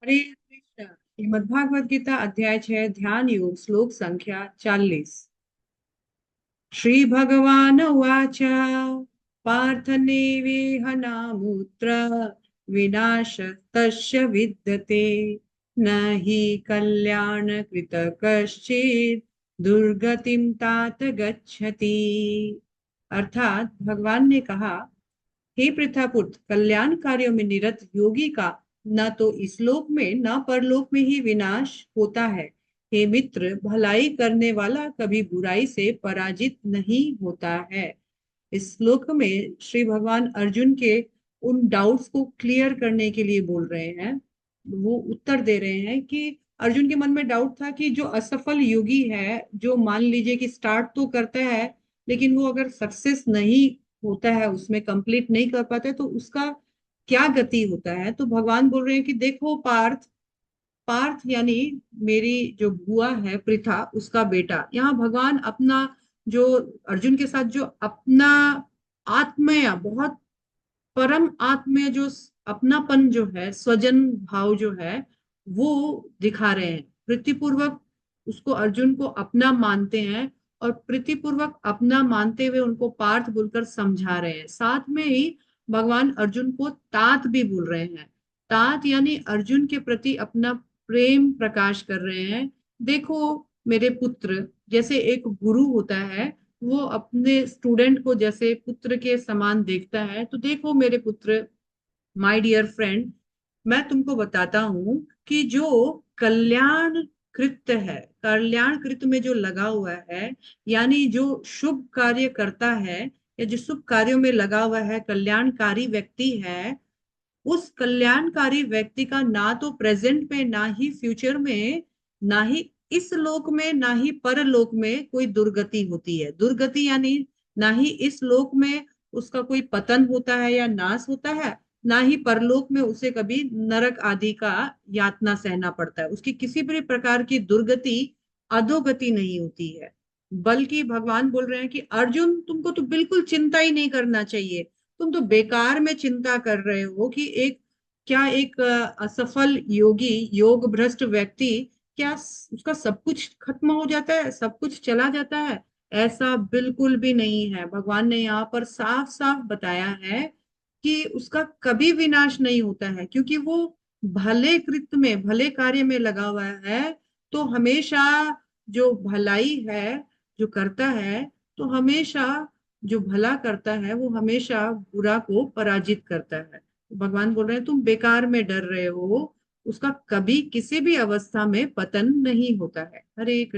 हरे कृष्ण। श्रीमद् भागवत गीता अध्याय 6 ध्यान योग श्लोक संख्या 40। श्री भगवान उवाच पार्थ नैवेह नामुत्र विनाशस्तस्य विद्यते न हि कल्याणकृत कश्चित् दुर्गतिं तात गच्छति। अर्थात भगवान ने कहा, हे पृथापुत्र, कल्याण कार्यों में निरत योगी का न तो इस लोक में न परलोक में ही विनाश होता है। हे मित्र, भलाई करने वाला कभी बुराई से पराजित नहीं होता है। इस श्लोक में श्री भगवान अर्जुन के उन डाउट्स को क्लियर करने के लिए बोल रहे हैं। वो उत्तर दे रहे हैं कि अर्जुन के मन में डाउट था कि जो असफल योगी है, जो मान लीजिए कि स्टार्ट तो करता है लेकिन वो अगर सक्सेस नहीं होता है, उसमें कंप्लीट नहीं कर पाता है, तो उसका क्या गति होता है। तो भगवान बोल रहे हैं कि देखो पार्थ, पार्थ यानी मेरी जो बुआ है पृथा, उसका बेटा। यहाँ भगवान अपना जो अर्जुन के साथ जो अपना आत्मय, बहुत परम आत्मय जो अपनापन जो है, स्वजन भाव जो है, वो दिखा रहे हैं। प्रीतिपूर्वक उसको, अर्जुन को अपना मानते हैं और प्रीतिपूर्वक अपना मानते हुए उनको पार्थ बोलकर समझा रहे हैं। साथ में ही भगवान अर्जुन को तात भी बोल रहे हैं। तात यानी अर्जुन के प्रति अपना प्रेम प्रकाश कर रहे हैं। देखो मेरे पुत्र, जैसे एक गुरु होता है, वो अपने स्टूडेंट को जैसे पुत्र के समान देखता है। तो देखो मेरे पुत्र, माय डियर फ्रेंड, मैं तुमको बताता हूं कि जो कल्याण कृत है, कल्याण कृत में जो लगा हुआ है, यानी जो शुभ कार्य करता है या जो शुभ कार्यों में लगा हुआ है, कल्याणकारी व्यक्ति है, उस कल्याणकारी व्यक्ति का ना तो प्रेजेंट में ना ही फ्यूचर में, ना ही इस लोक में ना ही परलोक में कोई दुर्गति होती है। दुर्गति यानी ना ही इस लोक में उसका कोई पतन होता है या नाश होता है, ना ही परलोक में उसे कभी नरक आदि का यातना सहना पड़ता है। उसकी किसी भी प्रकार की दुर्गति, अधोगति नहीं होती है। बल्कि भगवान बोल रहे हैं कि अर्जुन, तुमको तो बिल्कुल चिंता ही नहीं करना चाहिए। तुम तो बेकार में चिंता कर रहे हो कि एक, क्या एक असफल योगी, योग भ्रष्ट व्यक्ति, क्या उसका सब कुछ खत्म हो जाता है, सब कुछ चला जाता है? ऐसा बिल्कुल भी नहीं है। भगवान ने यहाँ पर साफ साफ बताया है कि उसका कभी विनाश नहीं होता है, क्योंकि वो भले कृत्य में, भले कार्य में लगा हुआ है। तो हमेशा जो भलाई है, जो करता है, तो हमेशा जो भला करता है वो हमेशा बुरा को पराजित करता है। तो भगवान बोल रहे हैं, तुम बेकार में डर रहे हो, उसका कभी किसी भी अवस्था में पतन नहीं होता है। हरे कृष्ण।